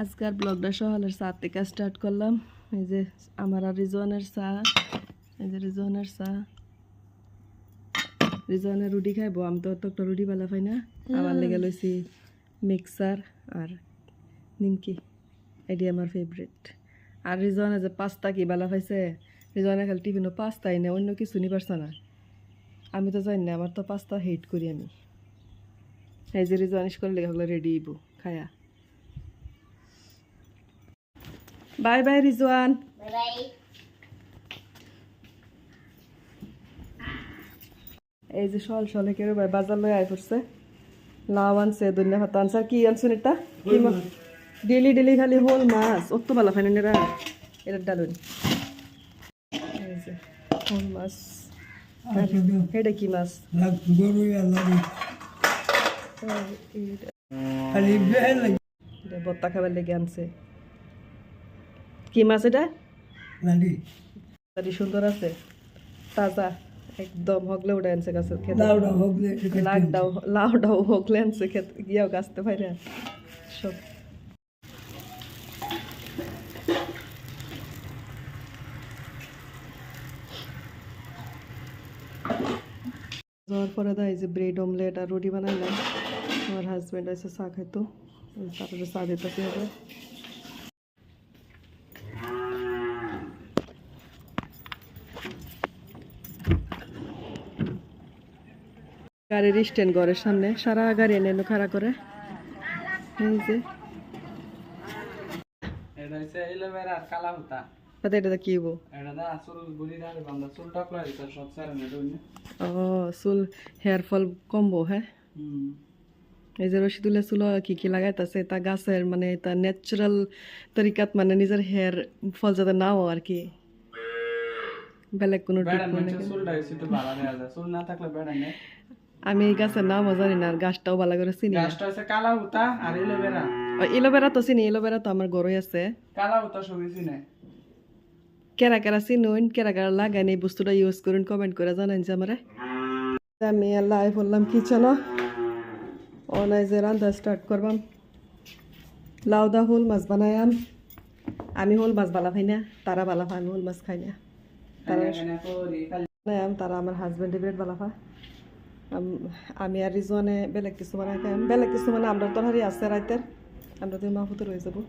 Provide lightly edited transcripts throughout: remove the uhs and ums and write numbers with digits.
আজকের ব্লগটা সকালের চা থেকে স্টার্ট করলাম। এই যে আমার আর রিজওয়ানের চা, এই যে রিজওয়ানের চা। রিজওয়ানের রুটি খাইবো, আমি তো একটা রুটি বালা পাই না। আমার লেগে লইছি মিক্সার আর নিমকি, এটি আমার ফেভারিট। আর রিজওয়ানে যে পাস্তা কি বালা পাইছে, রিজওয়ানে খালি টিফিনও পাস্তাই না, অন্য কিছু নি পারছে না। আমি তো জানি না, আমার তো পাস্তা হেট করি আমি। এই যে রিজওয়ান স্কুল লেগে হলো রেডি হইব খায়া। Bye bye Rizwan. এই যে সল সলে কেউ ভাই বাজার লয়ে আয় পড়ছে। লাউ আনছে, ধনিয়া পাতা আনছে। আর কি আনছেন এটা? ডেলি ডেলি খালি হোল মাছ, অত ভালো খাই না এরা। এটা ডালুন, এই যে হোল মাছ। এটা কি মাছ? বত্তা খাবার লেগে আনছে। কি মাছ এটা? সুন্দর আছে, তাজা একদম। হগলে উঠে আনছে গাছের খেতে। লাউডাও হগলে আনছে খেতে গিয়াও গাছতে পাই না সব। যাওয়ার পরে দেয় যে ব্রেড অমলেট আর রুটি বানাইলাম। আমার হাজব্যান্ড এসে চা খাইতো, তারপরে চা দিতে হবে। গাড়ির স্ট্যান্ড ঘরের সামনে, সারা গাড়ি এনে এনে খাড়া করে। এই যে এটা কি হবো? চুল হেয়ার ফল কমবো। হ্যাঁ, এই যে রশিদুল্লাহ চুল কি কি লাগাইতেছে, তা গাছের মানে তা ন্যাচারাল তরিকাত, মানে নিজের হেয়ার ফল যাতে নাও আর কি, বেলেগ কোনো। আমি এই গাছের নামও জানি না, আর গাছটাও ভালো করে চিনি না। এলোভেরা তো চিনি, এলোভেরা তো আমার ঘরে আছে। কেরা কেরা চিনুন, কেরা কেরা লাগান এই বস্তুটা ইউজ করুন, কমেন্ট করে জানান যে আমারে। আমি আল্লাহ বললাম কিচেন ও নাই যে রান্না স্টার্ট করবাম। লাউ দা হোল মাছ বানায়াম। আমি হোল মাছ বালা খাই না, তারা বালা খায়, আমি হোল মাছ খাই না। তারা বানায়াম, তারা আমার হাজব্যান্ডে ব্রেড বালা খায়। আমি আর রিজওয়ানে বেলেগ কিছু বানাই খাই। বেলেগ কিছু মানে আমরা তরকারি আছে রাইতের, আমরা তো মাহফুতে রয়ে যাবো।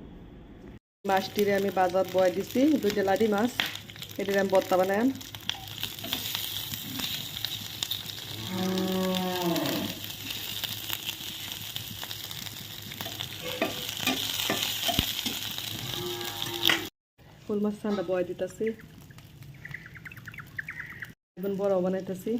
মাছটিরে আমি বাজার বয় দিছি, 2টা লাডি মাছ, এটির আমি বত্তা বানায়াম। ফুল মাছ ঠান্ডা বয় দিতেছি, এখন বড় বানাইতেছি।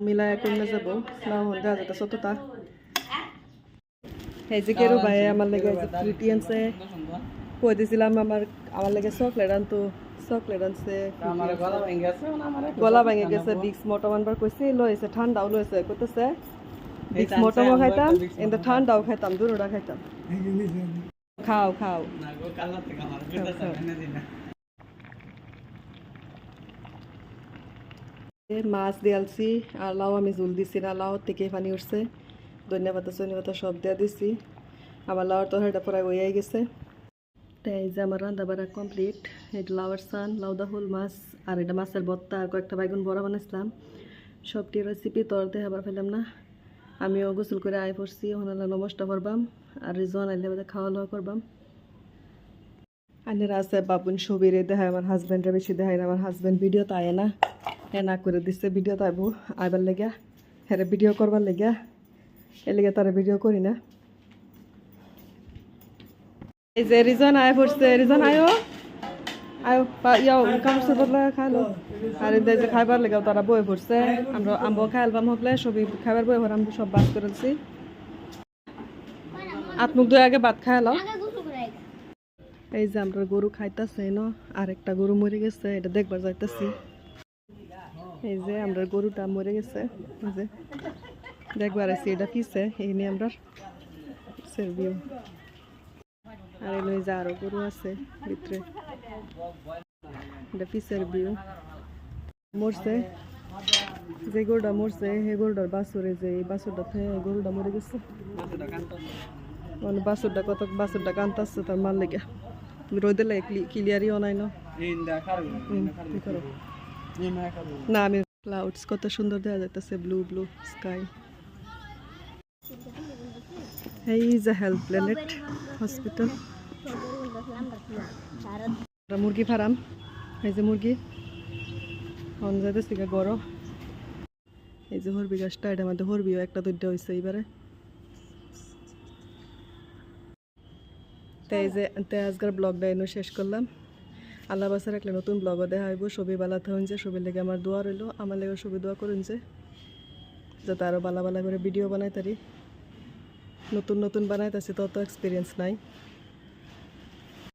মিলায় কমে যাব না হলে দেখা যেত সততা। এই যে কেরু ভাই আমার লেগে ফ্রুটি আনছে, কই দিছিলাম আমার লেগে চকলেট আনতো, চকলেট আনছে। গলা ভেঙে গেছে, বিক্স মোটম আনবার কইছি, লইছে ঠান্ডাও লইছে, কইতেছে বিক্স মোটমও খাইতাম, কিন্তু ঠান্ডাও খাইতাম, দুটোটা খাইতাম। খাও খাও, মাছ দিয়ালছি আর লাউ আমি জুল দিছি না, লাউ থেকে পানি উঠছে। ধন্যবাদ ধন্যবাদ সব দিয়ে দিছি। আমার লাউর তরকারিটা প্রায় হয়ে গেছে। এই যে আমার রান্না বাড়া কমপ্লিট। এটা লাউয়ের সান, লাউ দা হোল মাছ, আর এটা মাছের ভর্তা, আর কয়েকটা বাইগুন বড়া বানাইছিলাম। সবটি রেসিপি তোর দিয়ে আবার ফেলাম না। আমিও গোসল করে আয় পড়ছি, ওনারা নমস্কার করবাম, আর রিজওয়ান আইলে খাওয়া দাওয়া করবাম। আইনের আছে বাবুন সবিরে দেখায়, আমার হাজব্যান্ডে বেশি দেখায় না। আমার হাজব্যান্ড ভিডিও তাই না, না করে দিচ্ছে ভিডিও তাইব আইবার লেগে, হ্যাঁ ভিডিও করবার লেগে, এর লেগে তারা ভিডিও করি না। এই যে রিজন আয় পড়ছে, রিজন আয়ো, আয়ো ইয়াও কামড় বদলা খাইলো আর এই যে খাইবার লেগে তারা বই পড়ছে আমরা আমবো খাই অ্যালবাম হকলে সবই খাইবার বই আমরা সব বাদ করেছি আত্মুক দুই আগে ভাত খাইলো এই যে আমরা গরু খাইতেছে ন আর একটা গরু মরে গেছে এটা দেখবার যাইতেছি এই যে আমরা গরুটা মরে গেছে এই যে দেখবার আছি এটা পিছে এই নিয়ে আমরা ভিউ আর এই যে আরো গরু আছে ভিতরে এটা পিছের ভিউ মরছে যে গরুটা মরছে সেই গরুটার বাছুরে যে এই বাছুরটাতে গরুটা মরে গেছে মানে বাছুরটা কান্তাচ্ছে তার মার লেগে রোদে লাগে ক্লিয়ারই অনাই না না আমি ক্লাউডস কত সুন্দর দেখা যাইতেছে ব্লু ব্লু স্কাই এই যে হেলথ প্ল্যানেট হসপিটাল মুরগি ফার্ম এই যে মুরগি অন যাইতেছে গরম এই যে হরবি গাছটা এটার মধ্যে হরবিও একটা দুইটা হয়েছে এইবারে তাই যে আজকের ব্লগটা এনে শেষ করলাম আল্লাহ বাসা রাখলে নতুন ব্লগও দেখা হইব ছবি বালা থাকুন যে ছবির লেগে আমার দোয়া রইল আমার লেগে ছবি দোয়া করুন যে যাতে আরও বালা বালা করে ভিডিও বানাই তারি নতুন নতুন বানাইতেছি তত এক্সপিরিয়েন্স নাই